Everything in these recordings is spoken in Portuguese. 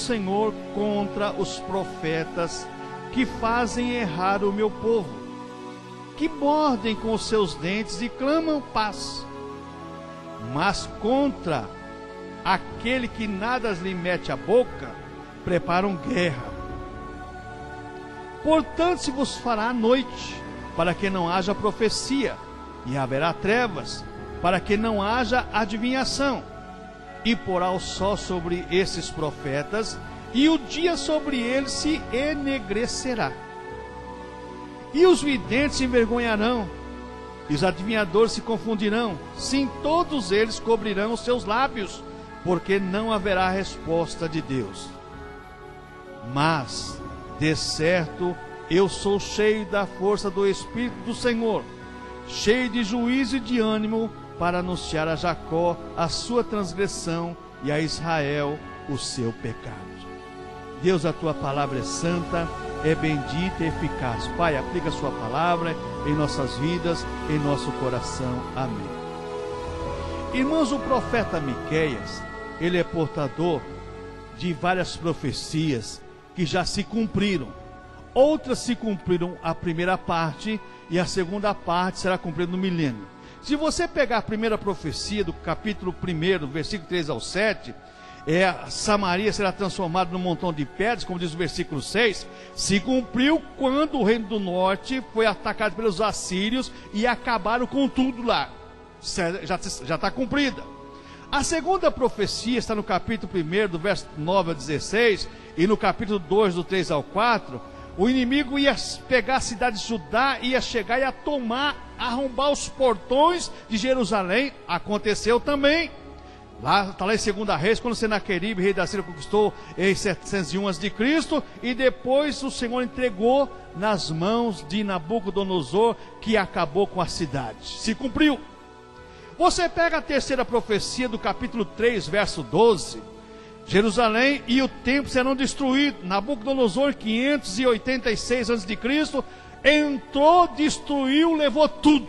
Senhor contra os profetas que fazem errar o meu povo, que mordem com os seus dentes e clamam paz, mas contra aquele que nada lhe mete a boca, preparam guerra. Portanto, se vos fará noite, para que não haja profecia, e haverá trevas, para que não haja adivinhação, e porá o sol sobre esses profetas, e o dia sobre eles se enegrecerá. E os videntes se envergonharão, e os adivinhadores se confundirão, sim, todos eles cobrirão os seus lábios, porque não haverá resposta de Deus. Mas, de certo, eu sou cheio da força do Espírito do Senhor, cheio de juízo e de ânimo, para anunciar a Jacó a sua transgressão e a Israel o seu pecado. Deus, a tua palavra é santa, é bendita e eficaz. Pai, aplica a sua palavra em nossas vidas, em nosso coração. Amém. Irmãos, o profeta Miqueias, ele é portador de várias profecias que já se cumpriram. Outras se cumpriram a primeira parte, e a segunda parte será cumprida no milênio. Se você pegar a primeira profecia do capítulo 1, versículo 3 ao 7, Samaria será transformada num montão de pedras, como diz o versículo 6, se cumpriu quando o reino do norte foi atacado pelos assírios e acabaram com tudo lá. Já está cumprida. A segunda profecia está no capítulo 1, do verso 9 ao 16, e no capítulo 2, do 3 ao 4, o inimigo ia pegar a cidade de Judá, ia chegar e ia arrombar os portões de Jerusalém. Aconteceu também. Lá está lá em 2 Reis, quando Senaqueribe, rei da Síria, conquistou em 701 a.C., e depois o Senhor entregou nas mãos de Nabucodonosor, que acabou com a cidade. Se cumpriu. Você pega a terceira profecia do capítulo 3, verso 12, Jerusalém e o templo serão destruídos. Nabucodonosor, 586 a.C., entrou, destruiu, levou tudo.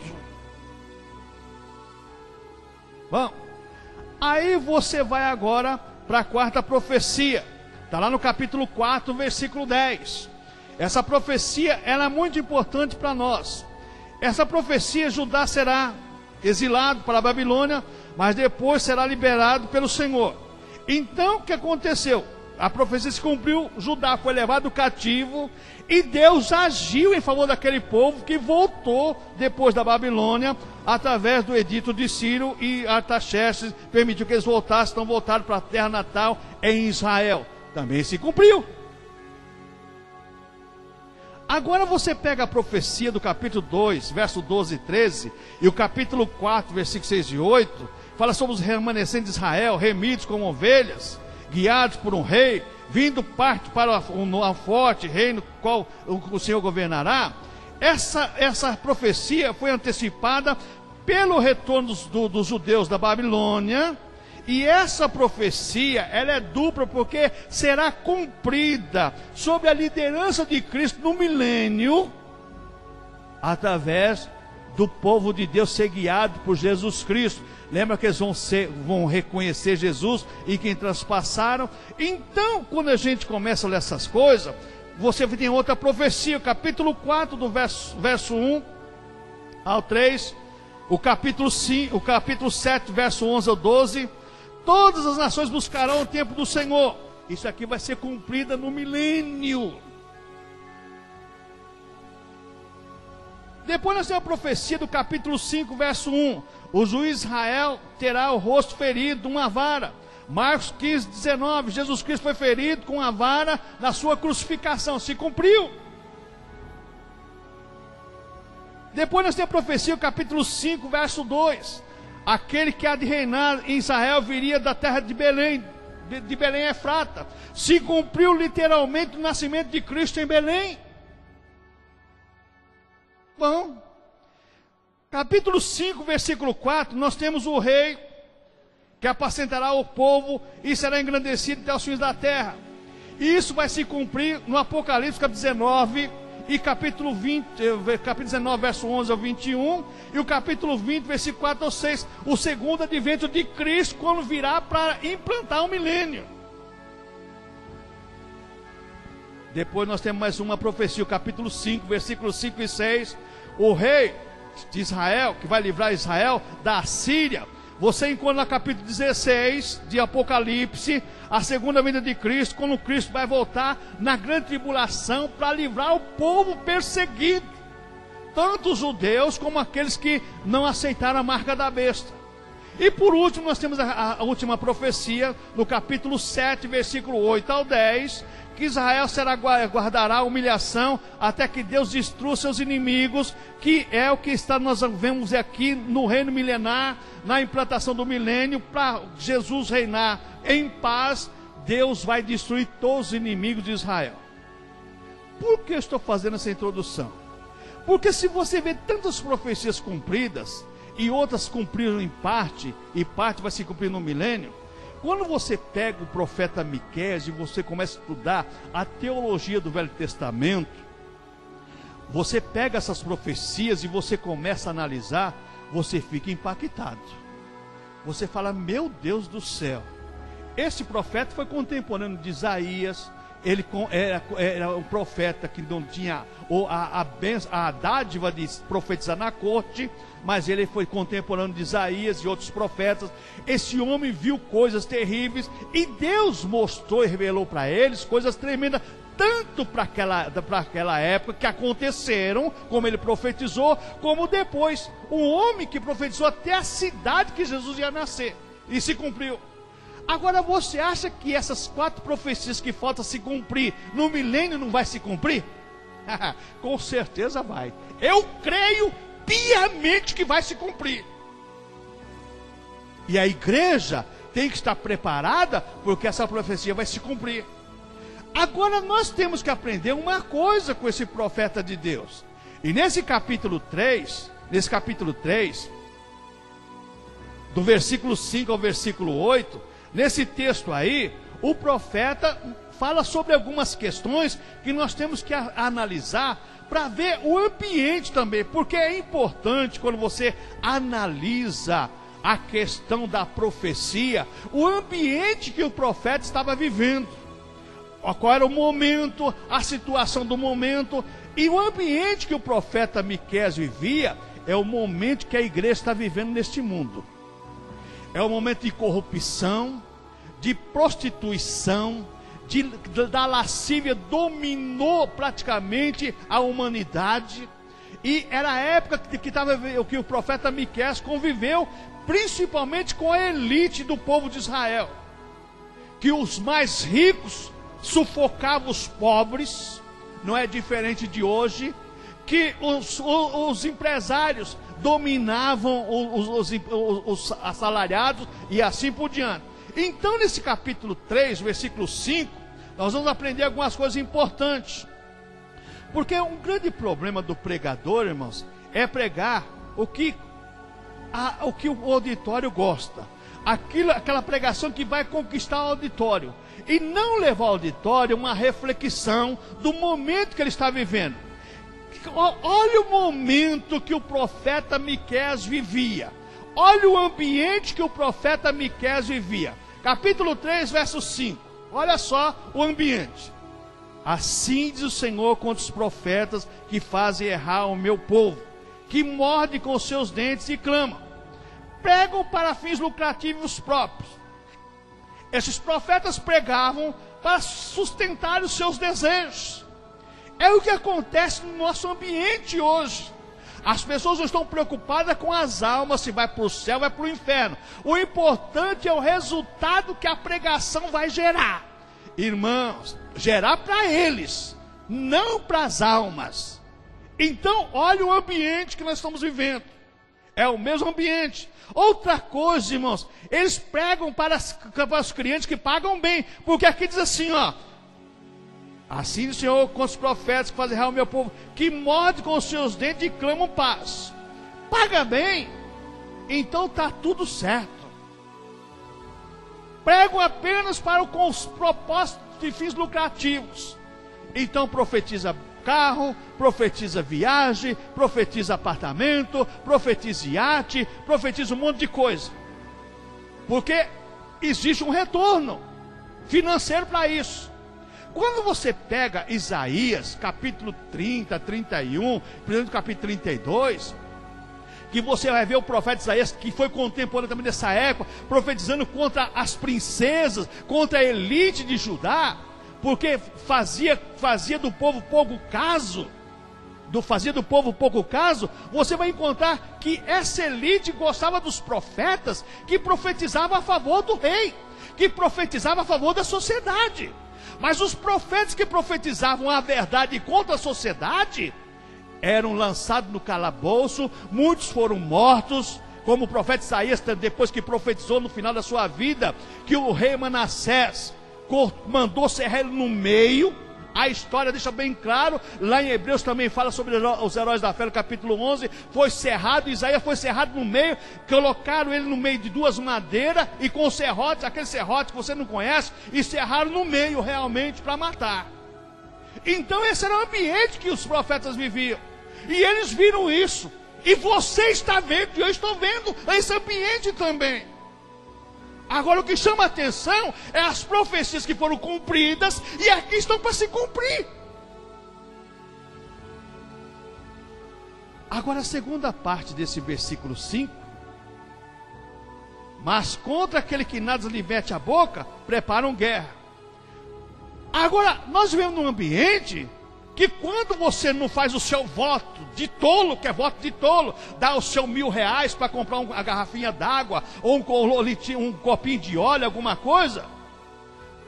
Bom, aí você vai agora para a quarta profecia. Está lá no capítulo 4, versículo 10. Essa profecia, ela é muito importante para nós. Essa profecia, Judá será exilado para a Babilônia, mas depois será liberado pelo Senhor. Então, o que aconteceu? A profecia se cumpriu, Judá foi levado cativo, e Deus agiu em favor daquele povo que voltou depois da Babilônia, através do edito de Ciro, e Artaxerxes permitiu que eles voltassem, então voltaram para a terra natal em Israel. Também se cumpriu. Agora você pega a profecia do capítulo 2, verso 12 e 13, e o capítulo 4, versículos 6 e 8, fala sobre os remanescentes de Israel, remidos como ovelhas, guiados por um rei, vindo parte para um forte reino, qual o Senhor governará. Essa profecia foi antecipada pelo retorno dos judeus da Babilônia, e essa profecia, ela é dupla, porque será cumprida sob a liderança de Cristo no milênio, através do povo de Deus ser guiado por Jesus Cristo. Lembra que eles vão reconhecer Jesus e quem transpassaram. Então, quando a gente começa a ler essas coisas, você tem outra profecia, o capítulo 4, do verso 1 ao 3, o capítulo 7, verso 11 ao 12, todas as nações buscarão o tempo do Senhor. Isso aqui vai ser cumprida no milênio. Depois nós temos a profecia do capítulo 5, verso 1. O juiz Israel terá o rosto ferido de uma vara. Marcos 15, 19. Jesus Cristo foi ferido com a vara na sua crucificação. Se cumpriu. Depois nós temos a profecia, o capítulo 5, verso 2. Aquele que há de reinar em Israel viria da terra de Belém, de Belém Efrata. Se cumpriu literalmente o nascimento de Cristo em Belém. Bom, capítulo 5, versículo 4, nós temos o rei que apacentará o povo e será engrandecido até os fins da terra. E isso vai se cumprir no Apocalipse, capítulo 19, e capítulo 19, verso 11 ao 21, e o capítulo 20, versículo 4 ao 6, o segundo advento de Cristo, quando virá para implantar o milênio. Depois nós temos mais uma profecia, o capítulo 5, versículos 5 e 6. O rei de Israel, que vai livrar Israel da Síria. Você encontra no capítulo 16 de Apocalipse, a segunda vinda de Cristo, quando Cristo vai voltar na grande tribulação para livrar o povo perseguido, tanto os judeus como aqueles que não aceitaram a marca da besta. E por último nós temos a última profecia, no capítulo 7, versículo 8 ao 10, que Israel guardará a humilhação até que Deus destrua seus inimigos, que é o que nós vemos aqui no reino milenar, na implantação do milênio, para Jesus reinar em paz. Deus vai destruir todos os inimigos de Israel. Por que eu estou fazendo essa introdução? Porque se você vê tantas profecias cumpridas, e outras cumpriram em parte, e parte vai se cumprir no milênio, quando você pega o profeta Miqueias e você começa a estudar a teologia do Velho Testamento, você pega essas profecias e você começa a analisar, você fica impactado. Você fala, meu Deus do céu, esse profeta foi contemporâneo de Isaías. Ele era um profeta que não tinha a dádiva de profetizar na corte, mas ele foi contemporâneo de Isaías e outros profetas. Esse homem viu coisas terríveis e Deus mostrou e revelou para eles coisas tremendas, tanto para aquela época que aconteceram, como ele profetizou, como depois. Um homem que profetizou até a cidade que Jesus ia nascer, e se cumpriu. Agora você acha que essas 4 profecias que faltam se cumprir no milênio não vai se cumprir? Com certeza vai. Eu creio piamente que vai se cumprir. E a igreja tem que estar preparada, porque essa profecia vai se cumprir. Agora nós temos que aprender uma coisa com esse profeta de Deus. E nesse capítulo 3, do versículo 5 ao versículo 8, nesse texto aí, o profeta fala sobre algumas questões que nós temos que analisar para ver o ambiente também, porque é importante quando você analisa a questão da profecia, o ambiente que o profeta estava vivendo, qual era o momento, a situação do momento, e o ambiente que o profeta Miqueias vivia é o momento que a igreja está vivendo neste mundo. É um momento de corrupção, de prostituição, da lascívia dominou praticamente a humanidade. E era a época que o profeta Miqueias conviveu principalmente com a elite do povo de Israel, que os mais ricos sufocavam os pobres, não é diferente de hoje, que os empresários dominavam os assalariados e assim por diante. Então nesse capítulo 3, versículo 5, nós vamos aprender algumas coisas importantes. Porque um grande problema do pregador, irmãos, é pregar o que o auditório gosta, aquela pregação que vai conquistar o auditório, e não levar ao auditório uma reflexão do momento que ele está vivendo. Olha o momento que o profeta Miqueias vivia. Olha o ambiente que o profeta Miqueias vivia. Capítulo 3, verso 5. Olha só o ambiente. Assim diz o Senhor contra os profetas que fazem errar o meu povo, que mordem com os seus dentes e clamam, pregam para fins lucrativos próprios. Esses profetas pregavam para sustentar os seus desejos. É o que acontece no nosso ambiente hoje. As pessoas não estão preocupadas com as almas, se vai para o céu, vai para o inferno. O importante é o resultado que a pregação vai gerar. Irmãos, gerar para eles, não para as almas. Então, olha o ambiente que nós estamos vivendo. É o mesmo ambiente. Outra coisa, irmãos, eles pregam para os clientes que pagam bem, porque aqui diz assim, ó: assim o Senhor com os profetas que fazem errar o meu povo, que mordem com os seus dentes e clamam paz. Paga bem, então está tudo certo. Pregam apenas com os propósitos de fins lucrativos. Então profetiza carro, profetiza viagem, profetiza apartamento, profetiza iate, profetiza um monte de coisa. Porque existe um retorno financeiro para isso. Quando você pega Isaías, capítulo 30, 31, principalmente capítulo 32, que você vai ver o profeta Isaías, que foi contemporâneo também dessa época, profetizando contra as princesas, contra a elite de Judá, porque fazia do povo pouco caso, você vai encontrar que essa elite gostava dos profetas, que profetizavam a favor do rei, que profetizavam a favor da sociedade. Mas os profetas que profetizavam a verdade contra a sociedade, eram lançados no calabouço, muitos foram mortos, como o profeta Isaías, depois que profetizou no final da sua vida, que o rei Manassés mandou serrar ele no meio. A história deixa bem claro, lá em Hebreus também fala sobre os heróis da fé, no capítulo 11, foi cerrado, Isaías foi cerrado no meio, colocaram ele no meio de duas madeiras, e com serrotes, aqueles serrotes que você não conhece, e cerraram no meio realmente para matar. Então esse era o ambiente que os profetas viviam, e eles viram isso, e você está vendo, e eu estou vendo esse ambiente também. Agora o que chama a atenção é as profecias que foram cumpridas e aqui estão para se cumprir. Agora a segunda parte desse versículo 5. Mas contra aquele que nada lhe mete a boca, preparam guerra. Agora nós vivemos num ambiente que quando você não faz o seu voto de tolo, que é voto de tolo, dá os seus R$1.000 para comprar uma garrafinha d'água, ou um copinho de óleo, alguma coisa,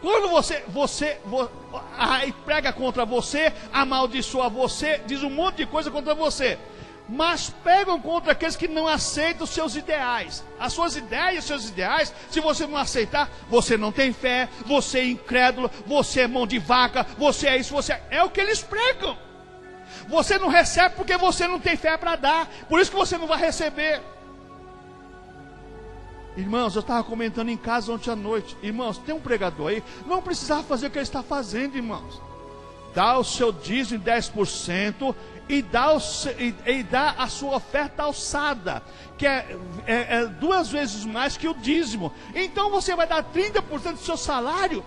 quando você aí prega contra você, amaldiçoa você, diz um monte de coisa contra você, mas pegam contra aqueles que não aceitam os seus ideais, as suas ideias, os seus ideais. Se você não aceitar, você não tem fé, você é incrédulo, você é mão de vaca, você é isso, é o que eles pregam. Você não recebe porque você não tem fé para dar, por isso que você não vai receber. Irmãos, eu estava comentando em casa ontem à noite, irmãos, tem um pregador aí, não precisava fazer o que ele está fazendo, irmãos. Dá o seu dízimo em 10%, e dá a sua oferta alçada, que é 2 vezes mais que o dízimo. Então você vai dar 30% do seu salário.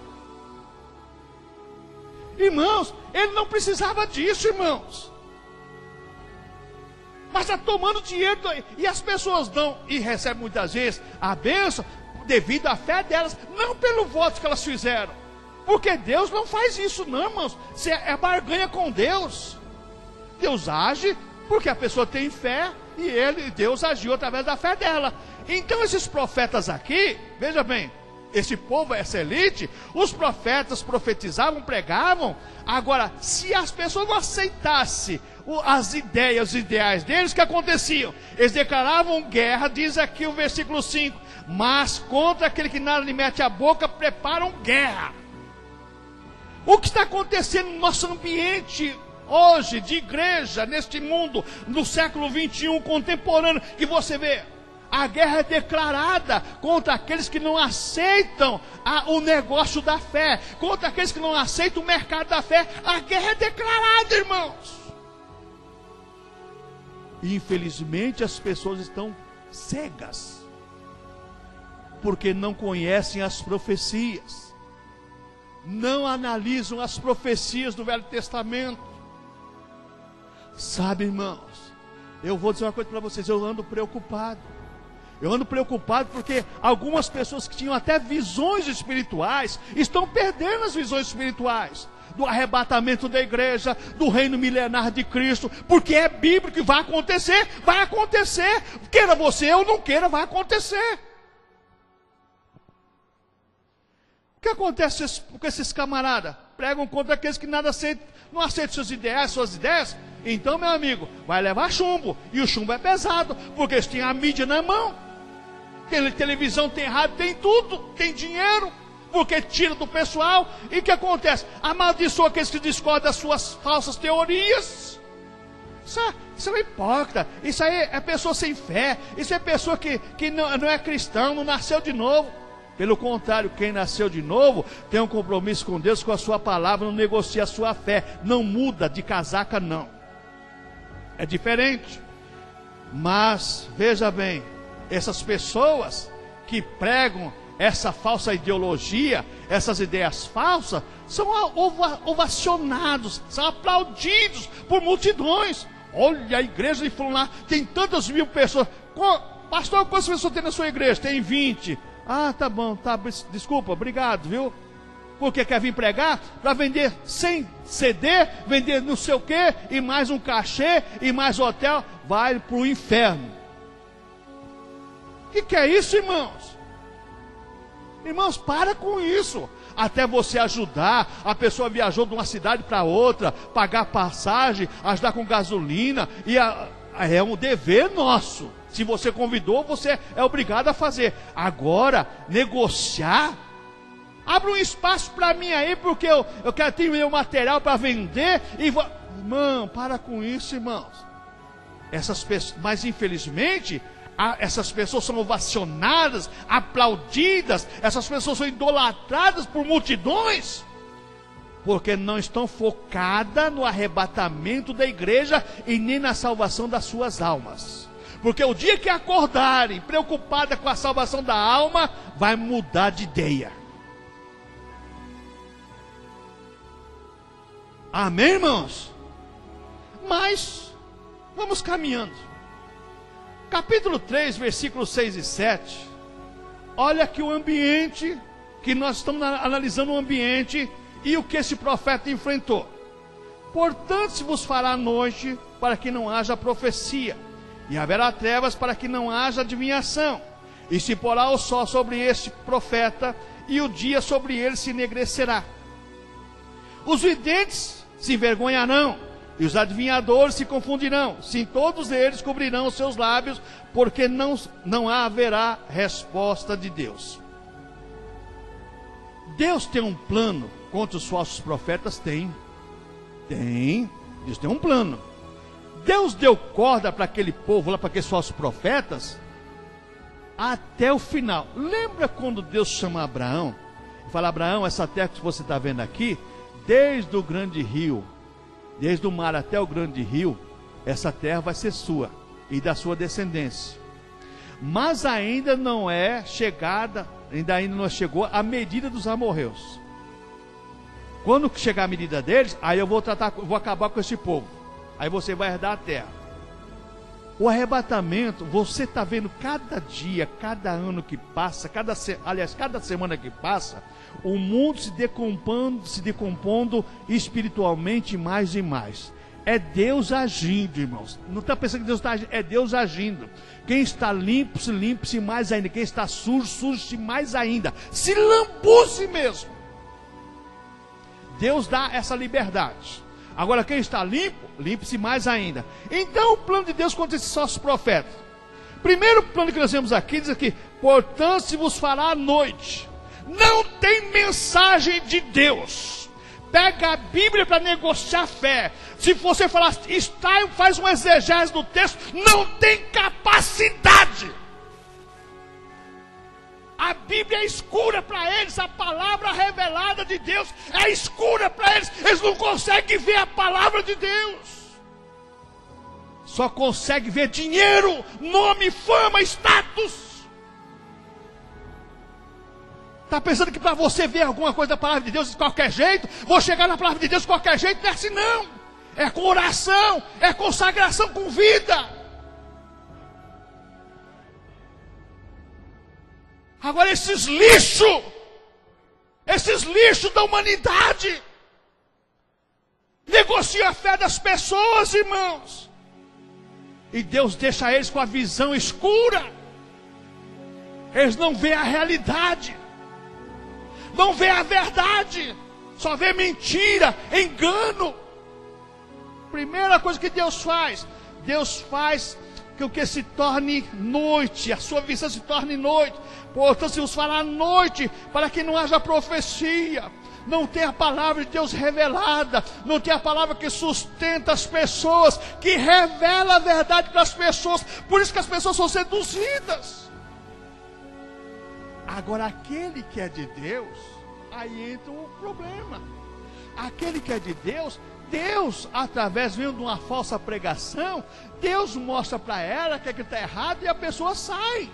Irmãos, ele não precisava disso, irmãos. Mas está tomando dinheiro, e as pessoas dão e recebem muitas vezes a bênção devido à fé delas, não pelo voto que elas fizeram. Porque Deus não faz isso não, irmãos. É barganha com Deus. Deus age porque a pessoa tem fé, e Deus agiu através da fé dela. Então esses profetas aqui, veja bem, esse povo, essa elite, os profetas profetizavam, pregavam. Agora, se as pessoas não aceitassem as ideias, os ideais deles, o que aconteciam? Eles declaravam guerra, diz aqui o versículo 5, mas contra aquele que nada lhe mete a boca, preparam guerra. O que está acontecendo no nosso ambiente hoje, de igreja, neste mundo, no século 21, contemporâneo, que você vê, a guerra é declarada contra aqueles que não aceitam o negócio da fé, contra aqueles que não aceitam o mercado da fé. A guerra é declarada, irmãos. E infelizmente as pessoas estão cegas, porque não conhecem as profecias, não analisam as profecias do Velho Testamento. Sabe, irmãos, eu vou dizer uma coisa para vocês, eu ando preocupado porque algumas pessoas que tinham até visões espirituais, estão perdendo as visões espirituais, do arrebatamento da igreja, do reino milenar de Cristo, porque é bíblico, vai acontecer, queira você ou não queira, vai acontecer. O que acontece com esses camaradas? Pregam contra aqueles que nada aceitam, não aceitam suas ideias. Então, meu amigo, vai levar chumbo, e o chumbo é pesado, porque eles têm a mídia na mão, tem televisão, tem rádio, tem tudo, tem dinheiro, porque tira do pessoal. E o que acontece? Amaldiçoa aqueles que discordam das suas falsas teorias. Isso é hipócrita, isso aí é pessoa sem fé, isso é pessoa que não é cristão, não nasceu de novo. Pelo contrário, quem nasceu de novo tem um compromisso com Deus, com a sua palavra, não negocia a sua fé, não muda de casaca não, é diferente. Mas veja bem, essas pessoas que pregam essa falsa ideologia, essas ideias falsas, são ovacionados, são aplaudidos por multidões. Olha, a igreja de fulano lá tem tantas mil pessoas. Pastor, quantas pessoas tem na sua igreja? Tem 20. Ah, tá bom, tá, desculpa, obrigado, viu? Porque quer vir pregar para vender sem CD, vender não sei o que, e mais um cachê, e mais hotel, vai para o inferno. O que é isso, irmãos? Irmãos, para com isso. Até você ajudar, a pessoa viajou de uma cidade para outra, pagar passagem, ajudar com gasolina, e é um dever nosso. Se você convidou, você é obrigado a fazer. Agora, negociar, abre um espaço para mim aí, porque eu quero ter meu material para vender. Irmão, para com isso, irmãos. Essas pessoas, mas infelizmente, essas pessoas são ovacionadas, aplaudidas, essas pessoas são idolatradas por multidões, porque não estão focadas no arrebatamento da igreja e nem na salvação das suas almas. Porque o dia que acordarem preocupada com a salvação da alma, vai mudar de ideia. Amém, irmãos? Mas vamos caminhando. Capítulo 3, versículos 6 e 7. Olha que o ambiente, que nós estamos analisando o ambiente e o que esse profeta enfrentou. Portanto, se vos fará noite, para que não haja profecia, e haverá trevas, para que não haja adivinhação. E se porá o sol sobre este profeta, e o dia sobre ele se enegrecerá. Os videntes se envergonharão, e os adivinhadores se confundirão. Sim, todos eles cobrirão os seus lábios, porque não haverá resposta de Deus. Deus tem um plano contra os falsos profetas? Tem. Deus tem um plano. Deus deu corda para aquele povo lá, para aqueles falsos profetas, até o final. Lembra quando Deus chama Abraão e fala: Abraão, essa terra que você está vendo aqui, desde o grande rio, desde o mar até o grande rio, essa terra vai ser sua e da sua descendência. Mas ainda não é chegada, ainda não chegou a medida dos amorreus. Quando chegar a medida deles, aí eu vou acabar com esse povo. Aí você vai herdar a terra. O arrebatamento, você está vendo cada dia, cada ano que passa, cada semana que passa, o mundo se decompondo espiritualmente mais e mais. É Deus agindo, irmãos. Não está pensando que Deus está agindo, é Deus agindo. Quem está limpe-se mais ainda. Quem está sujo, suje-se mais ainda. Se lambuze mesmo. Deus dá essa liberdade. Agora quem está limpo, limpe-se mais ainda. Então o plano de Deus contra esses falsos profetas. Primeiro plano que nós vemos aqui, diz aqui: portanto se vos fará à noite. Não tem mensagem de Deus. Pega a Bíblia para negociar fé. Se você falar, faz um exegese do texto, não tem capacidade. A Bíblia é escura para eles, a palavra revelada de Deus é escura para eles. Eles não conseguem ver a palavra de Deus. Só conseguem ver dinheiro, nome, fama, status. Está pensando que para você ver alguma coisa da palavra de Deus de qualquer jeito, vou chegar na palavra de Deus de qualquer jeito? Não é assim não. É com oração, é consagração com vida. Agora esses lixos da humanidade, negociam a fé das pessoas, irmãos. E Deus deixa eles com a visão escura. Eles não veem a realidade. Não vê a verdade, só vê mentira, engano. Primeira coisa que Deus faz com que se torne noite, a sua visão se torne noite. Portanto, se vos falar à noite, para que não haja profecia, não tem a palavra de Deus revelada, não tem a palavra que sustenta as pessoas, que revela a verdade para as pessoas. Por isso que as pessoas são seduzidas. Agora, aquele que é de Deus, aí entra o problema. Aquele que é de Deus, através de uma falsa pregação, Deus mostra para ela que está errado e a pessoa sai.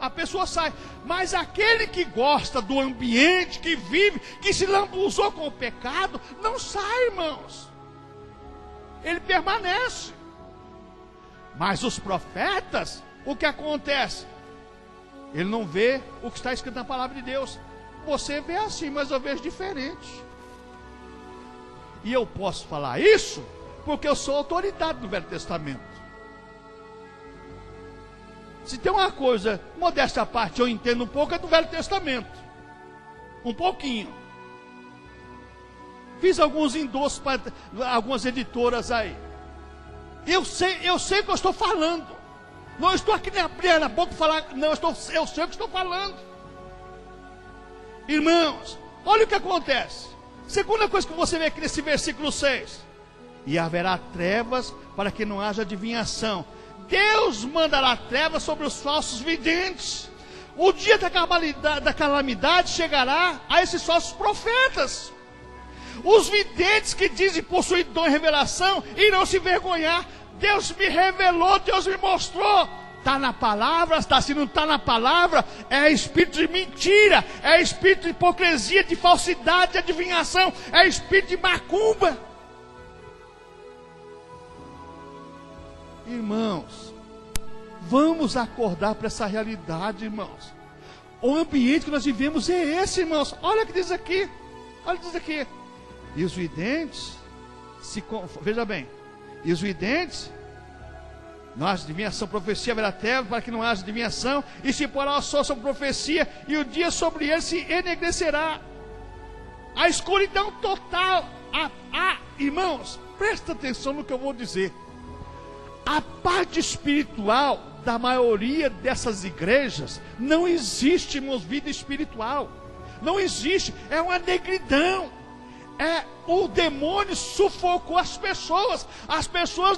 a pessoa sai. Mas aquele que gosta do ambiente, que vive, que se lambuzou com o pecado, não sai, irmãos. Ele permanece. Mas os profetas, o que acontece? Ele não vê o que está escrito na palavra de Deus. Você vê assim, mas eu vejo diferente. E eu posso falar isso porque eu sou autoridade no Velho Testamento. Se tem uma coisa, modéstia à parte, eu entendo um pouco, é do Velho Testamento. Um pouquinho. Fiz alguns endossos para algumas editoras aí. Eu sei o que eu estou falando. Não estou aqui nem abrindo a boca para falar, não, eu sei o que estou falando. Irmãos, olha o que acontece. Segunda coisa que você vê aqui nesse versículo 6. E haverá trevas para que não haja adivinhação. Deus mandará trevas sobre os falsos videntes. O dia da calamidade chegará a esses falsos profetas. Os videntes que dizem possuir dom e revelação irão se envergonhar. Deus me revelou, Deus me mostrou. Está na palavra, se não está na palavra, é espírito de mentira, é espírito de hipocrisia, de falsidade, de adivinhação, é espírito de macumba. Irmãos, vamos acordar para essa realidade, irmãos. O ambiente que nós vivemos é esse, irmãos. Olha o que diz aqui. Olha o que diz aqui. E os videntes, veja bem, e os videntes, não haja adivinhação, profecia, haverá treva para que não haja adivinhação, e se porá o sol sobre profecia, e o dia sobre ele se enegrecerá. A escuridão total. Irmãos, presta atenção no que eu vou dizer. A parte espiritual da maioria dessas igrejas não existe, irmãos, vida espiritual. Não existe, é uma negridão. O demônio sufocou as pessoas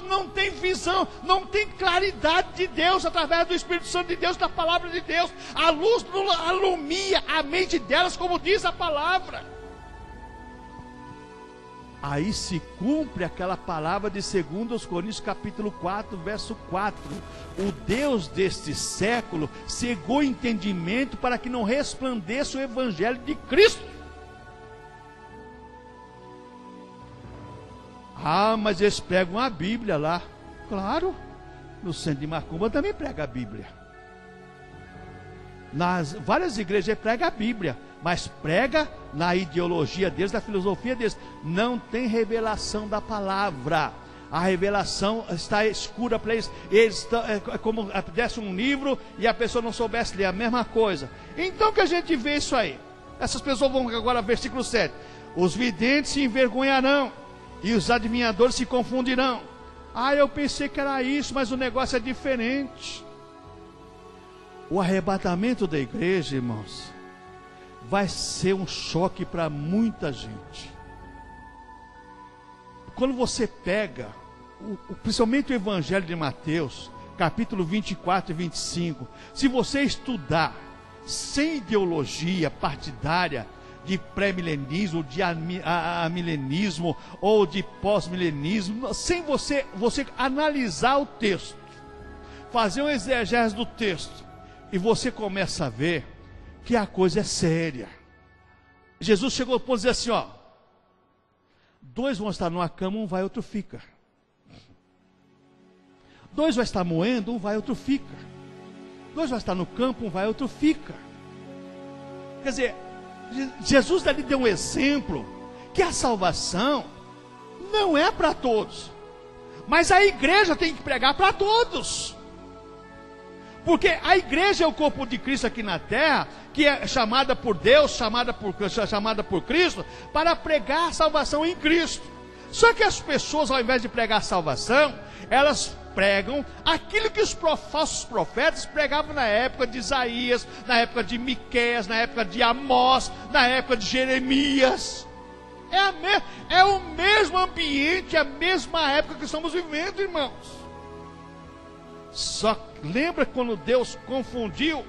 não têm visão, não têm claridade de Deus, através do Espírito Santo de Deus, da palavra de Deus, a luz alumia a mente delas, como diz a palavra. Aí se cumpre aquela palavra de 2 Coríntios capítulo 4, verso 4. O Deus deste século cegou o entendimento para que não resplandeça o evangelho de Cristo. Mas eles pregam a Bíblia lá. Claro, no centro de Macumba também prega a Bíblia. Nas várias igrejas ele prega a Bíblia, mas prega na ideologia deles, na filosofia deles. Não tem revelação da palavra. A revelação está escura para eles. É como desse um livro e a pessoa não soubesse ler, a mesma coisa. Então que a gente vê isso aí. Essas pessoas vão agora, versículo 7. Os videntes se envergonharão e os adivinhadores se confundirão. Eu pensei que era isso, mas o negócio é diferente. O arrebatamento da igreja, irmãos, vai ser um choque para muita gente. Quando você pega, principalmente o Evangelho de Mateus, capítulo 24 e 25, se você estudar sem ideologia partidária, de pré-milenismo, de amilenismo ou de pós-milenismo, sem você analisar o texto, fazer um exegese do texto, e você começa a ver que a coisa é séria. Jesus chegou a dizer assim, 2 vão estar numa cama, um vai, outro fica. 2 vai estar moendo, um vai, outro fica. 2 vai estar no campo, um vai, outro fica. Quer dizer, Jesus ali deu um exemplo que a salvação não é para todos, mas a igreja tem que pregar para todos, porque a igreja é o corpo de Cristo aqui na terra, que é chamada por Deus, chamada por Cristo, para pregar a salvação em Cristo. Só que as pessoas, ao invés de pregar a salvação, elas pregam aquilo que os falsos profetas pregavam na época de Isaías, na época de Miqueias, na época de Amós, na época de Jeremias. É o mesmo ambiente, a mesma época que estamos vivendo, irmãos. Só lembra quando Deus confundiu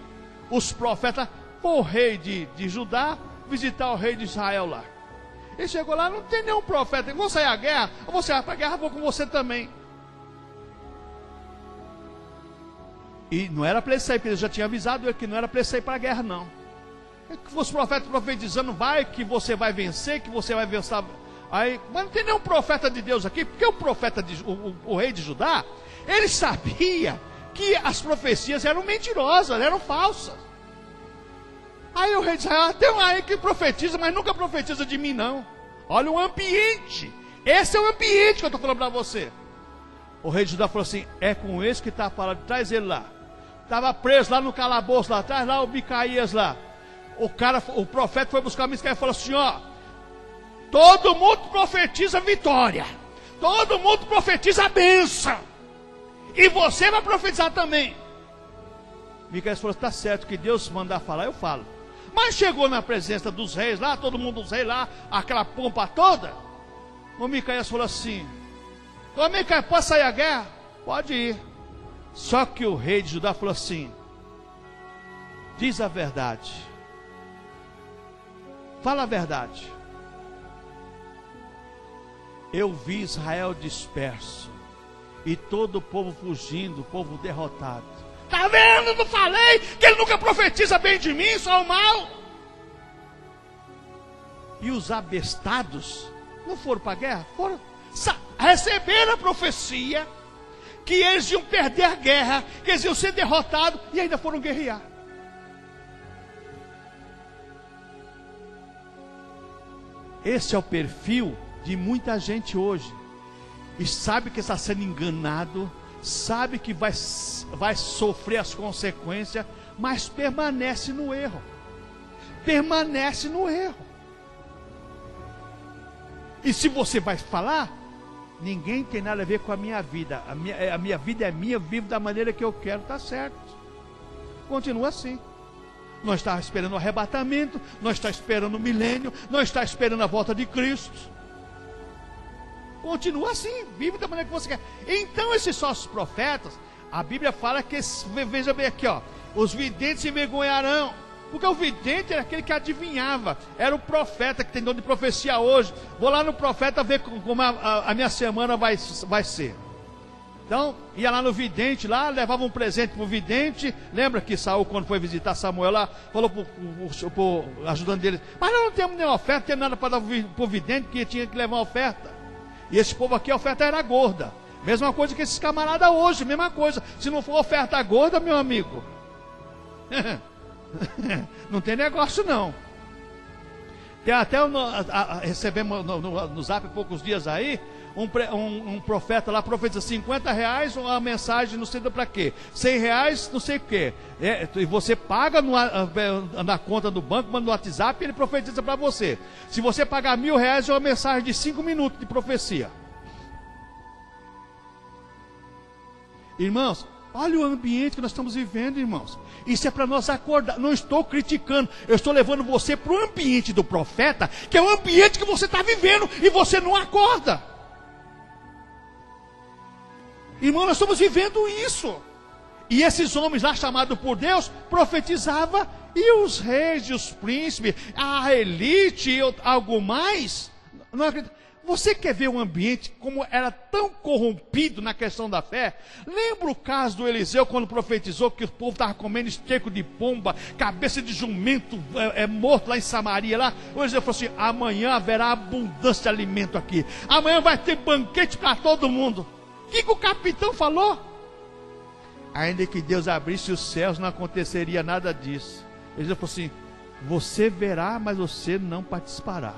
os profetas, o rei de Judá visitar o rei de Israel lá. Ele chegou lá, não tem nenhum profeta, vou sair à guerra, ou você vai para a guerra, vou com você também. E não era para ele sair, porque ele já tinha avisado ele que não era para ele sair para a guerra, não. Os profetas profetizando, que você vai vencer, que você vai vencer. Aí, mas não tem nenhum profeta de Deus aqui, porque o rei de Judá, ele sabia que as profecias eram mentirosas, eram falsas. Aí o rei de Israel, tem um aí que profetiza, mas nunca profetiza de mim, não. Olha o ambiente. Esse é o ambiente que eu estou falando para você. O rei de Judá falou assim: é com esse que está falando, traz ele lá. Estava preso lá no calabouço lá atrás, lá o Micaías lá. O profeta foi buscar Micaías e falou assim: ó, todo mundo profetiza vitória, todo mundo profetiza a bênção, e você vai profetizar também. Micaías falou: está certo, que Deus mandar falar, eu falo. Mas chegou na presença dos reis lá, todo mundo dos reis lá, aquela pompa toda. O Micaías falou assim: ô Micaías, pode sair a guerra? Pode ir. Só que o rei de Judá falou assim: diz a verdade, fala a verdade. Eu vi Israel disperso e todo o povo fugindo, o povo derrotado. Está vendo? Não falei que ele nunca profetiza bem de mim, só o mal. E os abestados não foram para a guerra? Foram, receberam a profecia que eles iam perder a guerra, que eles iam ser derrotados, e ainda foram guerrear. Esse é o perfil de muita gente hoje, e sabe que está sendo enganado, sabe que vai sofrer as consequências, mas permanece no erro. Permanece no erro. E se você vai falar, ninguém tem nada a ver com a minha vida. A minha vida é minha, eu vivo da maneira que eu quero, está certo. Continua assim. Nós estamos esperando o arrebatamento, nós estamos esperando o milênio, nós estamos esperando a volta de Cristo. Continua assim, vive da maneira que você quer. Então esses falsos profetas, a Bíblia fala que, veja bem aqui, ó, os videntes se envergonharão. Porque o vidente era aquele que adivinhava, era o profeta que tem dom de profecia hoje. Vou lá no profeta ver como a minha semana vai ser. Então, ia lá no vidente, lá, levava um presente para o vidente. Lembra que Saul, quando foi visitar Samuel lá, falou para o ajudante dele: mas nós não temos nenhuma oferta, não temos nada para dar para o vidente, que tinha que levar uma oferta. E esse povo aqui, a oferta era gorda. Mesma coisa que esses camaradas hoje, mesma coisa. Se não for oferta gorda, meu amigo, não tem negócio não. Tem até recebemos no Zap há poucos dias aí, um profeta lá profetiza R$50 uma mensagem, não sei para quê, R$100 não sei o quê, e você paga na conta do banco, manda no WhatsApp e ele profetiza para você. Se você pagar R$1.000 é uma mensagem de 5 minutos de profecia. Irmãos, olha o ambiente que nós estamos vivendo, irmãos. Isso é para nós acordar. Não estou criticando, eu estou levando você para o ambiente do profeta, que é o ambiente que você está vivendo e você não acorda. Irmão, nós estamos vivendo isso. E esses homens lá chamados por Deus profetizavam, e os reis e os príncipes, a elite e algo mais, não acredito. Você quer ver um ambiente como era tão corrompido na questão da fé? Lembra o caso do Eliseu quando profetizou que o povo estava comendo esterco de pomba, cabeça de jumento morto lá em Samaria lá? O Eliseu falou assim: amanhã haverá abundância de alimento aqui, amanhã vai ter banquete para todo mundo. O que o capitão falou? Ainda que Deus abrisse os céus, não aconteceria nada disso. Eliseu falou assim: você verá, mas você não participará.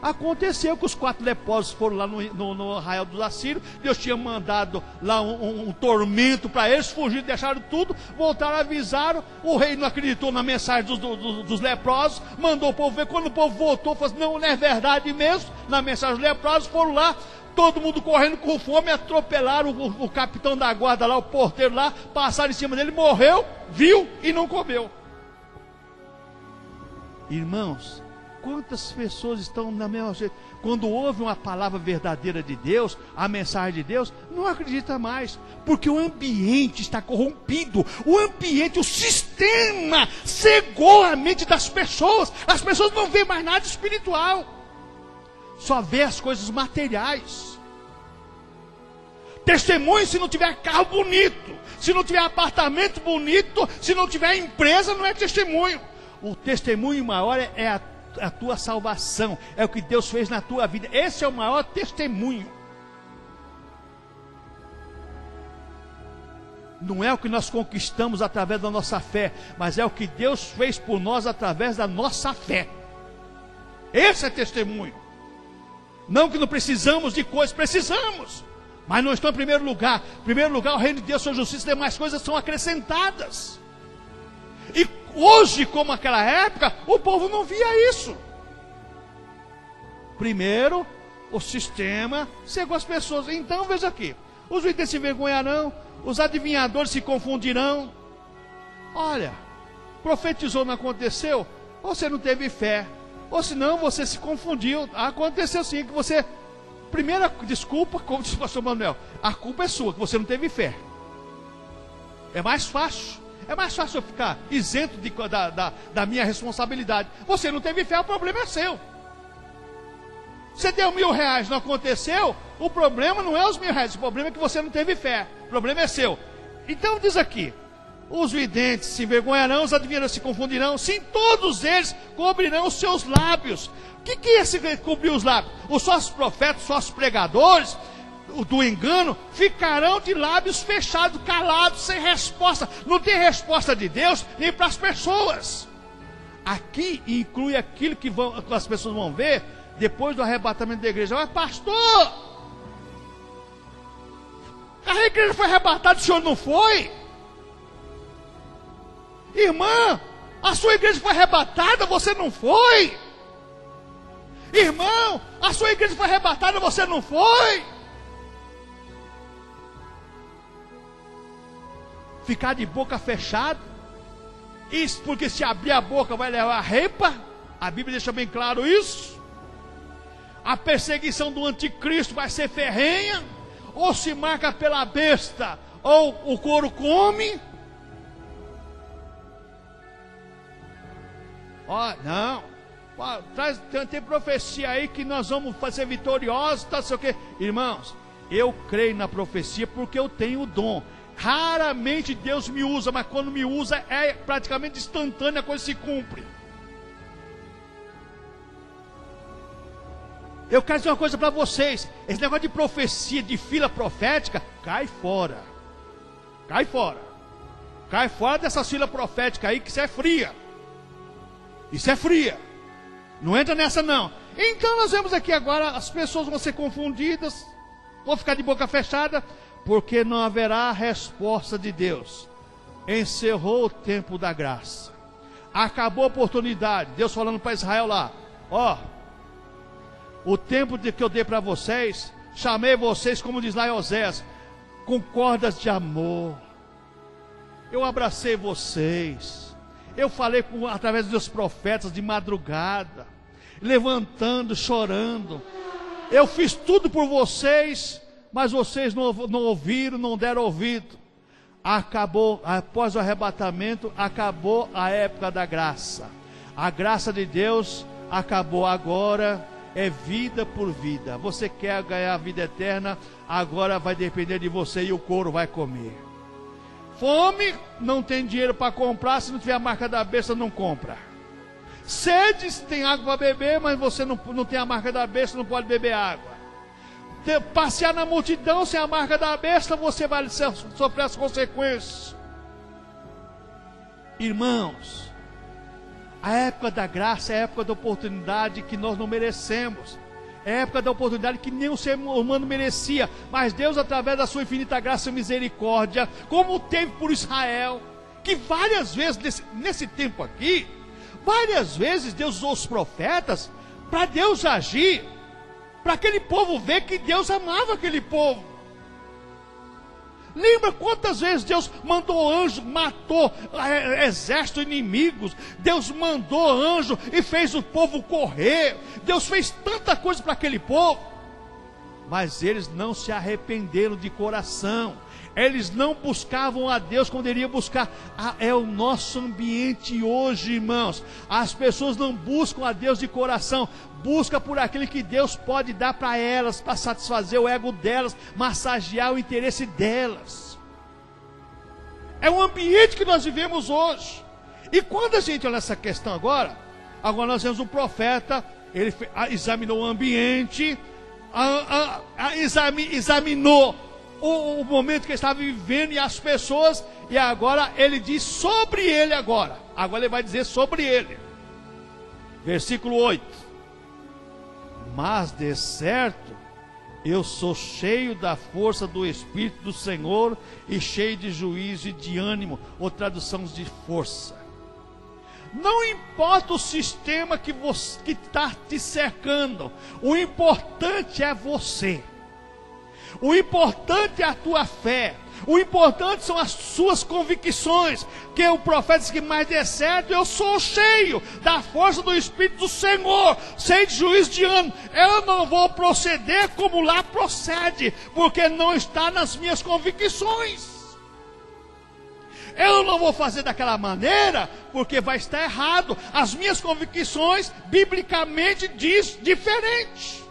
Aconteceu que os 4 leprosos foram lá no arraial dos Assírios. Deus tinha mandado lá um tormento para eles, fugiram, deixaram tudo, voltaram, avisaram. O rei não acreditou na mensagem dos leprosos, mandou o povo ver. Quando o povo voltou, falou assim: não é verdade mesmo. Na mensagem dos leprosos, foram lá, todo mundo correndo com fome, atropelaram o capitão da guarda lá, o porteiro lá, passaram em cima dele, morreu, viu e não comeu. Irmãos, quantas pessoas estão na mesma jeito? Quando ouve uma palavra verdadeira de Deus, a mensagem de Deus, não acredita mais, porque o ambiente está corrompido. O ambiente, o sistema cegou a mente das pessoas. As pessoas não veem mais nada espiritual, só vê as coisas materiais. Testemunho se não tiver carro bonito, se não tiver apartamento bonito, se não tiver empresa, não é testemunho. O testemunho maior é a tua salvação, é o que Deus fez na tua vida. Esse é o maior testemunho. Não é o que nós conquistamos através da nossa fé, mas é o que Deus fez por nós através da nossa fé. Esse é testemunho. Não que não precisamos de coisas, precisamos, mas não estão em primeiro lugar. Em primeiro lugar, o reino de Deus, sua justiça, e demais coisas são acrescentadas. E hoje, como naquela época, o povo não via isso. Primeiro, o sistema cegou as pessoas. Então, veja aqui, os judeus se envergonharão, os adivinhadores se confundirão. Olha, profetizou, não aconteceu, ou você não teve fé, ou senão você se confundiu. Aconteceu sim, que você... Primeira desculpa, como disse o pastor Manuel, a culpa é sua, que você não teve fé. É mais fácil eu ficar isento da minha responsabilidade. Você não teve fé, o problema é seu. Você deu R$1.000, não aconteceu, o problema não é os R$1.000, o problema é que você não teve fé, o problema é seu. Então diz aqui, os videntes se envergonharão, os adivinhadores se confundirão, sim, todos eles cobrirão os seus lábios. O que é esse cobrir os lábios? Os sócios profetas, os sócios pregadores do engano, ficarão de lábios fechados, calados, sem resposta. Não tem resposta de Deus, nem para as pessoas. Aqui inclui aquilo que as pessoas vão ver depois do arrebatamento da igreja. Mas pastor, a igreja foi arrebatada, o senhor não foi? Irmã, a sua igreja foi arrebatada, você não foi? Irmão, a sua igreja foi arrebatada, você não foi? Ficar de boca fechada, isso porque se abrir a boca vai levar a reipa, a Bíblia deixa bem claro isso. A perseguição do anticristo vai ser ferrenha, ou se marca pela besta, ou o couro come. Ó, não, tem profecia aí que nós vamos fazer vitoriosos, tá, sei o quê. Irmãos, eu creio na profecia porque eu tenho o dom. Raramente Deus me usa, mas quando me usa é praticamente instantânea, a coisa se cumpre. Eu quero dizer uma coisa para vocês, esse negócio de profecia, de fila profética, cai fora. Cai fora. Cai fora dessa fila profética aí, que isso é fria. Isso é fria. Não entra nessa não. Então nós vemos aqui agora, as pessoas vão ser confundidas, vão ficar de boca fechada, porque não haverá resposta de Deus. Encerrou o tempo da graça. Acabou a oportunidade. Deus falando para Israel lá, ó, o tempo que eu dei para vocês, chamei vocês, como diz lá em Oséias, com cordas de amor. Eu abracei vocês. Eu falei através dos profetas de madrugada, levantando, chorando. Eu fiz tudo por vocês, mas vocês não ouviram, não deram ouvido. Acabou, após o arrebatamento, acabou a época da graça. A graça de Deus acabou, agora é vida por vida. Você quer ganhar a vida eterna, agora vai depender de você e o couro vai comer. Fome, não tem dinheiro para comprar, se não tiver a marca da besta, não compra. Sede, tem água para beber, mas você não tem a marca da besta, não pode beber água. Passear na multidão sem a marca da besta, você vai sofrer as consequências. Irmãos, a época da graça é a época da oportunidade que nós não merecemos. É a época da oportunidade que nem o ser humano merecia, mas Deus, através da sua infinita graça e misericórdia, como teve por Israel, que várias vezes nesse tempo aqui, várias vezes Deus usou os profetas para Deus agir, para aquele povo ver que Deus amava aquele povo. Lembra quantas vezes Deus mandou anjo, matou exércitos inimigos. Deus mandou anjo e fez o povo correr. Deus fez tanta coisa para aquele povo, mas eles não se arrependeram de coração. Eles não buscavam a Deus como deveriam buscar. É o nosso ambiente hoje, irmãos. As pessoas não buscam a Deus de coração. Busca por aquilo que Deus pode dar para elas, para satisfazer o ego delas, massagear o interesse delas. É o ambiente que nós vivemos hoje. E quando a gente olha essa questão agora nós vemos um profeta, ele examinou o ambiente, examinou o momento que ele estava vivendo e as pessoas, e agora ele diz sobre ele agora ele vai dizer sobre ele. Versículo 8: mas de certo eu sou cheio da força do Espírito do Senhor e cheio de juízo e de ânimo, ou tradução de força. Não importa o sistema que está te cercando, o importante é você. O importante é a tua fé. O importante são as suas convicções. Que o profeta diz que mais de certo eu sou cheio da força do Espírito do Senhor, cheio de juízo de ânimo. Eu não vou proceder como lá procede, porque não está nas minhas convicções. Eu não vou fazer daquela maneira, porque vai estar errado. As minhas convicções, biblicamente, diz diferente.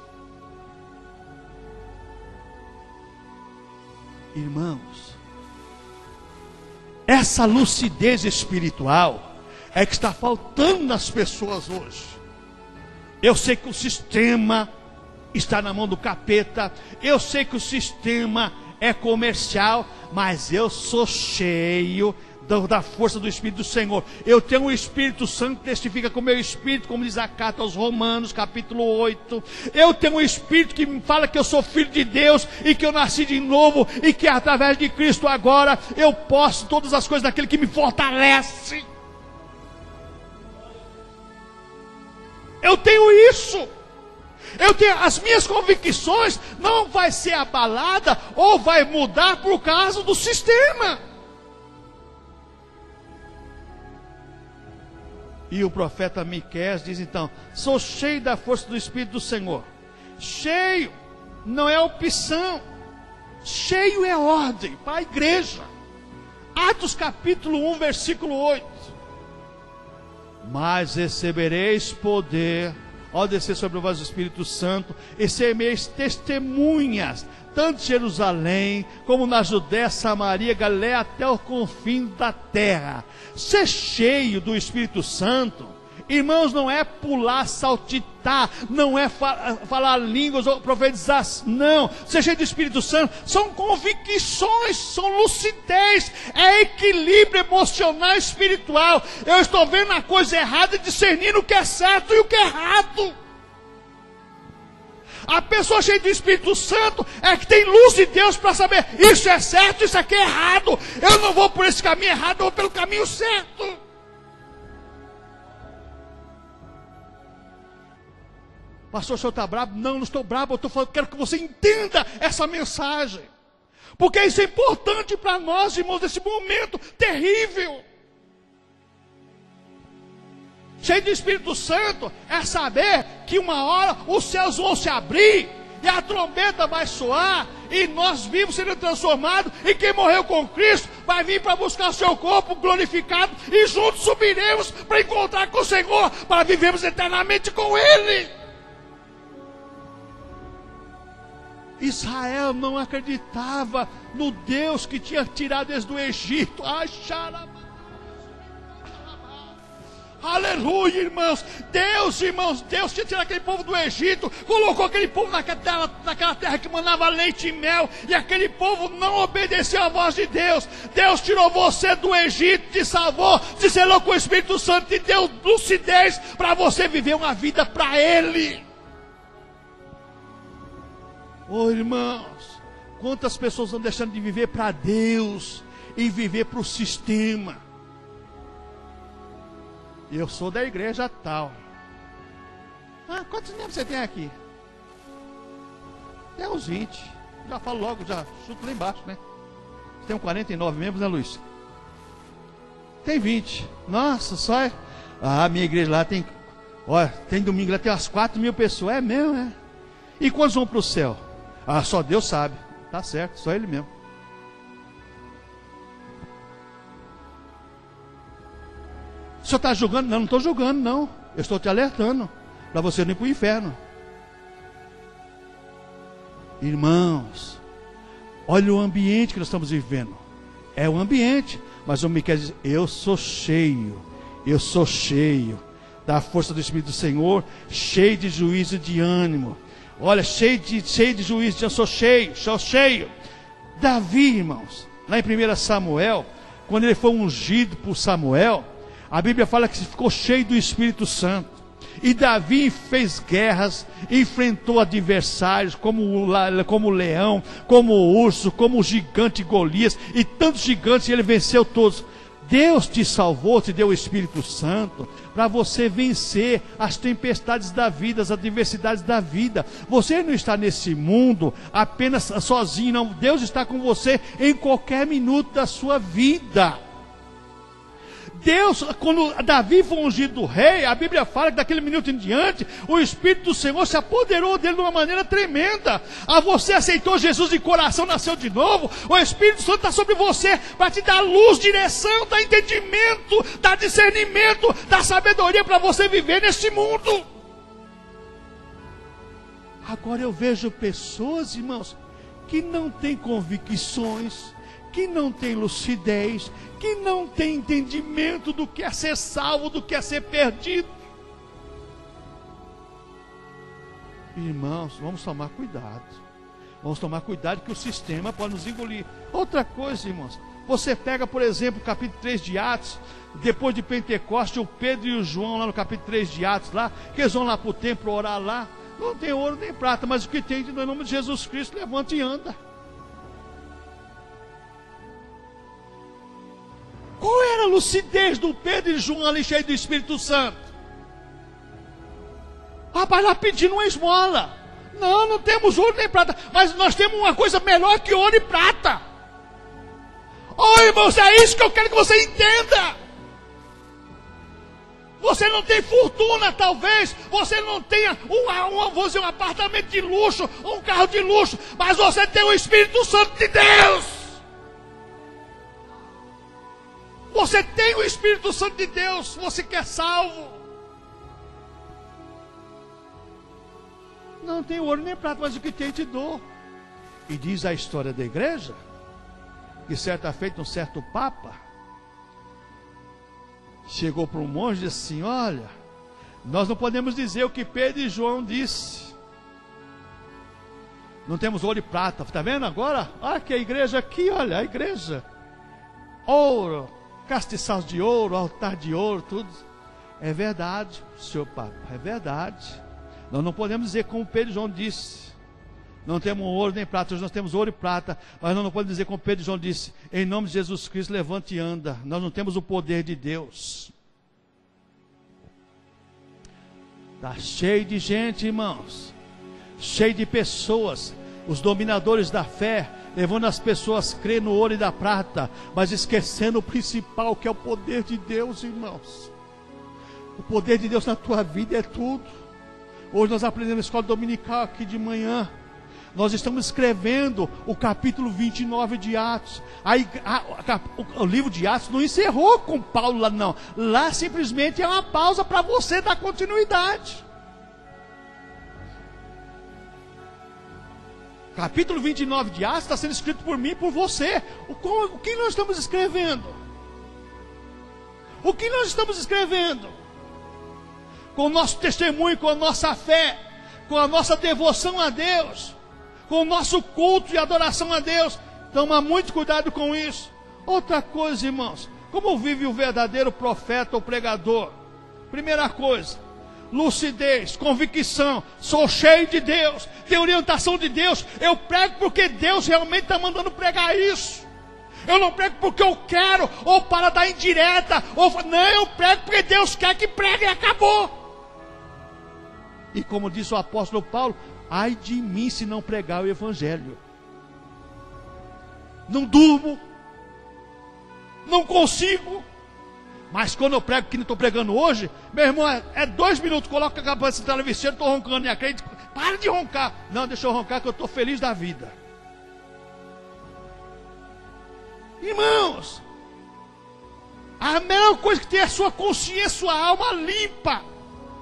Irmãos, essa lucidez espiritual é que está faltando nas pessoas hoje. Eu sei que o sistema está na mão do capeta, eu sei que o sistema é comercial, mas eu sou cheio da força do Espírito do Senhor. Eu tenho o Espírito Santo que testifica com o meu espírito, como diz a carta aos Romanos, capítulo 8. Eu tenho o Espírito que me fala que eu sou filho de Deus e que eu nasci de novo e que através de Cristo agora eu posso todas as coisas daquele que me fortalece. Eu tenho isso. Eu tenho as minhas convicções, não vai ser abalada ou vai mudar por causa do sistema. E o profeta Miqueias diz então: sou cheio da força do Espírito do Senhor. Cheio não é opção, cheio é ordem para a igreja. Atos capítulo 1 versículo 8: mas recebereis poder ao descer sobre vós o Espírito Santo, e sereis testemunhas, tanto em Jerusalém, como na Judéia, Samaria, Galiléia, até o confim da terra. Ser cheio do Espírito Santo, irmãos, não é pular, saltitar, não é falar línguas ou profetizar, não. Ser cheio do Espírito Santo são convicções, são lucidez, é equilíbrio emocional e espiritual. Eu estou vendo a coisa errada e discernindo o que é certo e o que é errado. A pessoa cheia do Espírito Santo é que tem luz de Deus para saber: isso é certo, isso aqui é errado. Eu não vou por esse caminho errado, eu vou pelo caminho certo. Pastor, o senhor está bravo? Não, não estou bravo, eu estou falando, quero que você entenda essa mensagem, porque isso é importante para nós, irmãos, nesse momento terrível. Cheio do Espírito Santo é saber que uma hora os céus vão se abrir e a trombeta vai soar e nós vivos seremos transformados, e quem morreu com Cristo vai vir para buscar o seu corpo glorificado e juntos subiremos para encontrar com o Senhor, para vivermos eternamente com Ele. Israel não acreditava no Deus que tinha tirado eles do Egito. Aleluia, irmãos. Deus tinha tirado aquele povo do Egito, colocou aquele povo naquela terra que manava leite e mel, e aquele povo não obedeceu à voz de Deus. Deus tirou você do Egito, te salvou, te selou com o Espírito Santo, te deu lucidez para você viver uma vida para Ele. Oh, irmãos, quantas pessoas estão deixando de viver para Deus e viver para o sistema? Eu sou da igreja tal. Quantos membros você tem aqui? Tem uns 20. Já falo logo, já chuto lá embaixo, né? Você tem 49 membros, né, Luiz? Tem 20. Nossa, só é... a minha igreja lá tem... olha, tem domingo lá, tem umas 4.000 pessoas. É mesmo, é? E quantos vão para o céu? Só Deus sabe. Tá certo, só Ele mesmo. O senhor está julgando? Não, não estou julgando, não. Eu estou te alertando para você não ir para o inferno. Irmãos, olha o ambiente que nós estamos vivendo. É o ambiente, mas o homem quer dizer: eu sou cheio da força do Espírito do Senhor, cheio de juízo e de ânimo. Olha, cheio de juízo, eu sou cheio. Davi, irmãos, lá em 1 Samuel, quando ele foi ungido por Samuel, a Bíblia fala que ficou cheio do Espírito Santo. E Davi fez guerras, enfrentou adversários como o leão, como o urso, como o gigante Golias, e tantos gigantes, e ele venceu todos. Deus te salvou, te deu o Espírito Santo para você vencer as tempestades da vida, as adversidades da vida. Você não está nesse mundo apenas sozinho, não. Deus está com você em qualquer minuto da sua vida. Deus, quando Davi foi ungido do rei, a Bíblia fala que daquele minuto em diante, o Espírito do Senhor se apoderou dele de uma maneira tremenda. Você aceitou Jesus de coração, nasceu de novo, o Espírito Santo está sobre você para te dar luz, direção, dar entendimento, dar discernimento, dar sabedoria para você viver neste mundo. Agora eu vejo pessoas, irmãos, que não têm convicções, que não tem lucidez, que não tem entendimento do que é ser salvo, do que é ser perdido. Irmãos, vamos tomar cuidado. Vamos tomar cuidado que o sistema pode nos engolir. Outra coisa, irmãos, você pega, por exemplo, o capítulo 3 de Atos, depois de Pentecoste, o Pedro e o João lá no capítulo 3 de Atos, lá, que eles vão lá para o templo orar lá, não tem ouro nem prata, mas o que tem, no nome de Jesus Cristo, levanta e anda. Qual era a lucidez do Pedro e João ali cheio do Espírito Santo? Rapaz, lá pedindo uma esmola. Não temos ouro nem prata, mas nós temos uma coisa melhor que ouro e prata. Oh, irmãos, é isso que eu quero que você entenda. Você não tem fortuna, talvez. Você não tenha um apartamento de luxo, um carro de luxo, mas você tem o Espírito Santo de Deus. Você tem o Espírito Santo de Deus, você que é salvo. Não tem ouro nem prata, mas o que tem te dou. E diz a história da igreja, que certa feita um certo papa chegou para um monge e disse assim: olha, nós não podemos dizer o que Pedro e João disse. Não temos ouro e prata, está vendo agora? Olha que a igreja aqui, olha, a igreja. Ouro, castiçal de ouro, altar de ouro, tudo. É verdade, senhor Papa, é verdade. Nós não podemos dizer como Pedro e João disse. Não temos ouro nem prata, hoje nós temos ouro e prata, mas nós não podemos dizer como Pedro e João disse: em nome de Jesus Cristo, levante e anda. Nós não temos o poder de Deus. Está cheio de gente, irmãos, cheio de pessoas, os dominadores da fé, levando as pessoas a crer no ouro e na prata, mas esquecendo o principal, que é o poder de Deus, irmãos. O poder de Deus na tua vida é tudo. Hoje nós aprendemos na escola dominical aqui de manhã. Nós estamos escrevendo o capítulo 29 de Atos. O livro de Atos não encerrou com Paulo lá, não. Lá simplesmente é uma pausa para você dar continuidade. Capítulo 29 de Atos está sendo escrito por mim e por você. O que nós estamos escrevendo? O que nós estamos escrevendo? Com o nosso testemunho, com a nossa fé, com a nossa devoção a Deus, com o nosso culto e adoração a Deus. Toma muito cuidado com isso. Outra coisa, irmãos, como vive o verdadeiro profeta ou pregador? Primeira coisa, lucidez, convicção. Sou cheio de Deus, tenho orientação de Deus. Eu prego porque Deus realmente está mandando pregar isso. Eu não prego porque eu quero, ou para dar indireta, não, eu prego porque Deus quer que pregue e acabou. E como disse o apóstolo Paulo: ai de mim se não pregar o evangelho. Não durmo, não consigo. Mas quando eu prego, que não estou pregando hoje, meu irmão, é 2 minutos, coloca a cabeça no travesseiro, estou roncando, e acredito, para de roncar. Não, deixa eu roncar que eu estou feliz da vida. Irmãos, A melhor coisa que tem é a sua consciência, sua alma limpa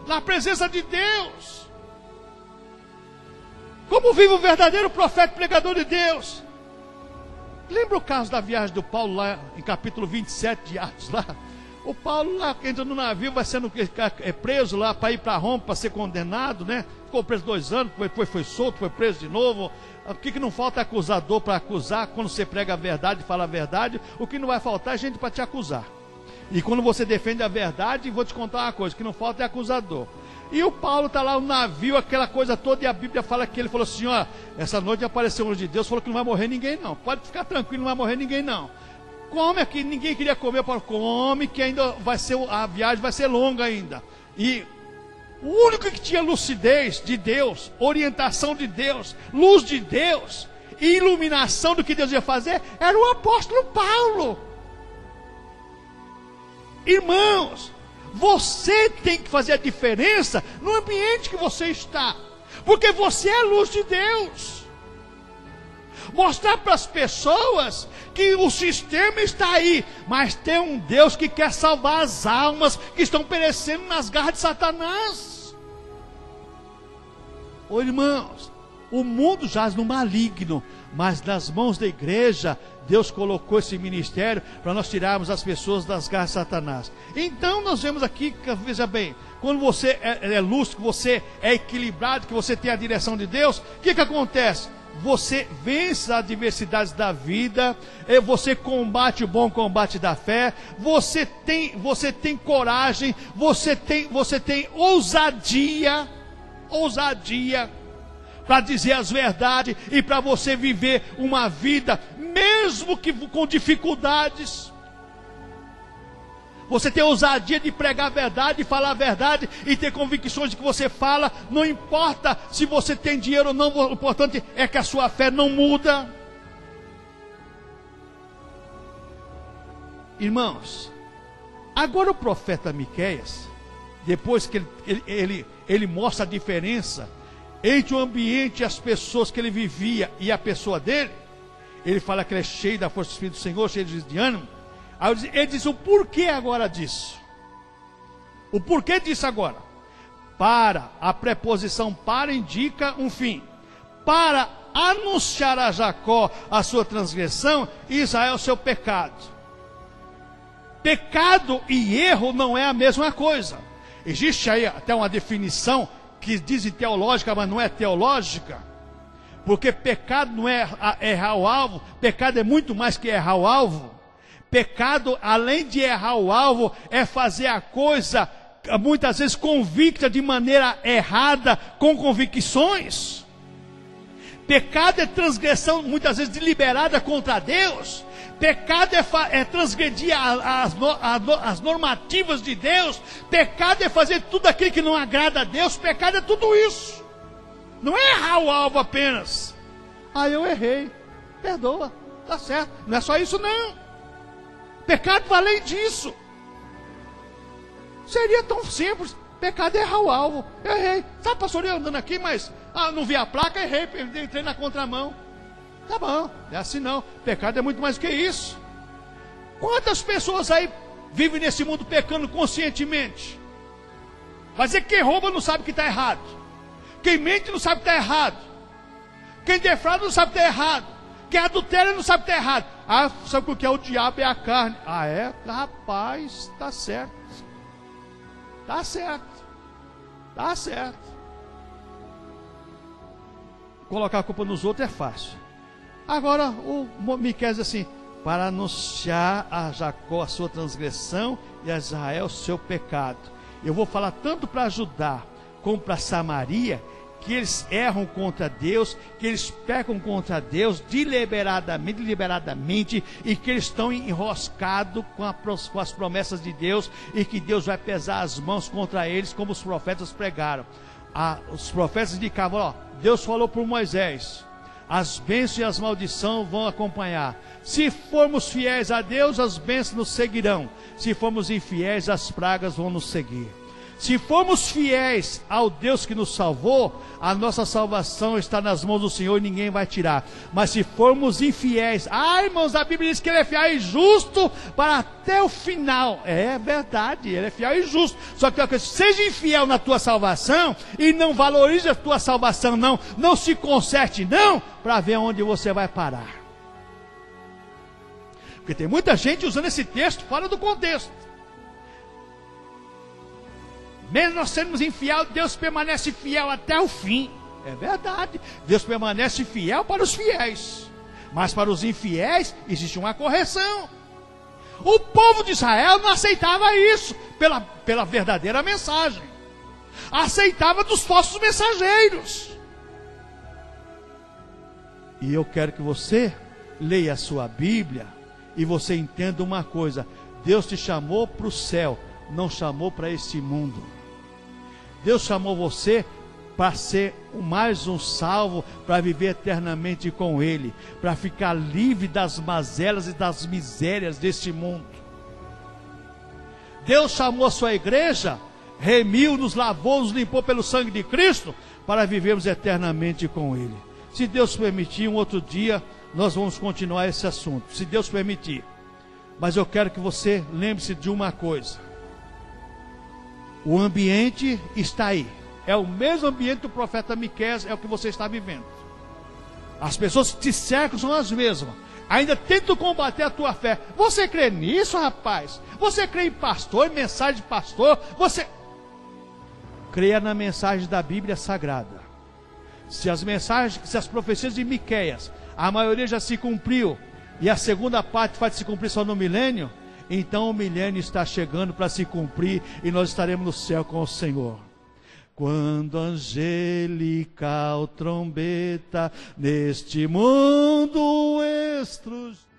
na presença de Deus. Como vive o verdadeiro profeta pregador de Deus? Lembra o caso da viagem do Paulo lá em capítulo 27 de Atos lá? O Paulo lá entra no navio, vai sendo preso lá para ir para Roma, para ser condenado, né? Ficou preso 2 anos, depois foi solto, foi preso de novo. O que não falta é acusador para acusar? Quando você prega a verdade, fala a verdade, o que não vai faltar é gente para te acusar. E quando você defende a verdade, vou te contar uma coisa, o que não falta é acusador. E o Paulo está lá no navio, aquela coisa toda, e a Bíblia fala que ele falou assim, ó, essa noite apareceu um anjo de Deus, falou que não vai morrer ninguém não, pode ficar tranquilo, não vai morrer ninguém não. Come aqui, ninguém queria comer, para come, que ainda vai ser, a viagem vai ser longa ainda. E o único que tinha lucidez de Deus, orientação de Deus, luz de Deus, e iluminação do que Deus ia fazer, era o apóstolo Paulo. Irmãos, você tem que fazer a diferença no ambiente que você está, porque você é a luz de Deus. Mostrar para as pessoas que o sistema está aí, mas tem um Deus que quer salvar as almas que estão perecendo nas garras de Satanás. Ô irmãos, o mundo jaz no maligno, mas nas mãos da igreja Deus colocou esse ministério para nós tirarmos as pessoas das garras de Satanás. Então nós vemos aqui, veja bem, quando você é lúcido, que você é equilibrado, que você tem a direção de Deus, o que acontece? Você vence as adversidades da vida, você combate o bom combate da fé, você tem coragem, você tem ousadia para dizer as verdades e para você viver uma vida, mesmo que com dificuldades. Você tem ousadia de pregar a verdade, de falar a verdade e ter convicções de que você fala. Não importa se você tem dinheiro ou não, o importante é que a sua fé não muda. Irmãos, agora o profeta Miqueias, depois que ele mostra a diferença entre o ambiente e as pessoas que ele vivia e a pessoa dele, ele fala que ele é cheio da força do Espírito do Senhor, cheio de ânimo. Aí ele diz o porquê agora disso. O porquê disso agora? Para, a preposição para indica um fim. Para anunciar a Jacó a sua transgressão e Israel o seu pecado. Pecado e erro não é a mesma coisa. Existe aí até uma definição que diz teológica, mas não é teológica. Porque pecado não é errar o alvo, pecado é muito mais que errar o alvo. Pecado, além de errar o alvo, é fazer a coisa, muitas vezes convicta de maneira errada, com convicções. Pecado é transgressão, muitas vezes deliberada contra Deus. Pecado é transgredir as normativas de Deus. Pecado é fazer tudo aquilo que não agrada a Deus. Pecado é tudo isso. Não é errar o alvo apenas. Eu errei, perdoa, tá certo. Não é só isso não. Pecado vai além disso. Seria tão simples. Pecado é errar o alvo. Eu errei. Sabe, pastor, eu andando aqui, mas não vi a placa, errei, entrei na contramão. Tá bom, é assim não. Pecado é muito mais do que isso. Quantas pessoas aí vivem nesse mundo pecando conscientemente? Vai dizer que quem rouba não sabe que está errado. Quem mente não sabe que está errado. Quem defrauda não sabe que está errado. Quem adultera não sabe que está errado. Sabe o que é o diabo? É a carne. É? Rapaz, está certo. Está certo. Está certo. Colocar a culpa nos outros é fácil. Agora o Miqueias diz assim: para anunciar a Jacó a sua transgressão e a Israel o seu pecado. Eu vou falar tanto para Judá como para Samaria, que eles erram contra Deus, que eles pecam contra Deus deliberadamente, e que eles estão enroscados com as promessas de Deus, e que Deus vai pesar as mãos contra eles, como os profetas pregaram. Os profetas indicavam, Deus falou por Moisés, as bênçãos e as maldições vão acompanhar. Se formos fiéis a Deus, as bênçãos nos seguirão. Se formos infiéis, as pragas vão nos seguir. Se formos fiéis ao Deus que nos salvou, a nossa salvação está nas mãos do Senhor e ninguém vai tirar. Mas se formos infiéis, irmãos, a Bíblia diz que Ele é fiel e justo para até o final. É verdade, Ele é fiel e justo. Só que seja infiel na tua salvação e não valorize a tua salvação, não se conserte, para ver onde você vai parar. Porque tem muita gente usando esse texto fora do contexto. Mesmo nós sermos infiel, Deus permanece fiel até o fim. É verdade, Deus permanece fiel para os fiéis, mas para os infiéis existe uma correção. O povo de Israel não aceitava isso pela verdadeira mensagem, aceitava dos falsos mensageiros. E eu quero que você leia a sua Bíblia e você entenda uma coisa: Deus te chamou para o céu, não chamou para este mundo. Deus chamou você para ser mais um salvo, para viver eternamente com Ele, para ficar livre das mazelas e das misérias deste mundo. Deus chamou a sua igreja, remiu, nos lavou, nos limpou pelo sangue de Cristo, para vivermos eternamente com Ele. Se Deus permitir, um outro dia nós vamos continuar esse assunto, se Deus permitir. Mas eu quero que você lembre-se de uma coisa: o ambiente está aí, é o mesmo ambiente do profeta Miqueias, é o que você está vivendo. As pessoas que te cercam são as mesmas, ainda tentam combater a tua fé. Você crê nisso, rapaz? Você crê em pastor, em mensagem de pastor? Você creia na mensagem da Bíblia Sagrada. Se as profecias de Miqueias, a maioria já se cumpriu, e a segunda parte vai se cumprir só no milênio, então o milênio está chegando para se cumprir e nós estaremos no céu com o Senhor. Quando angelical trombeta neste mundo estrugir.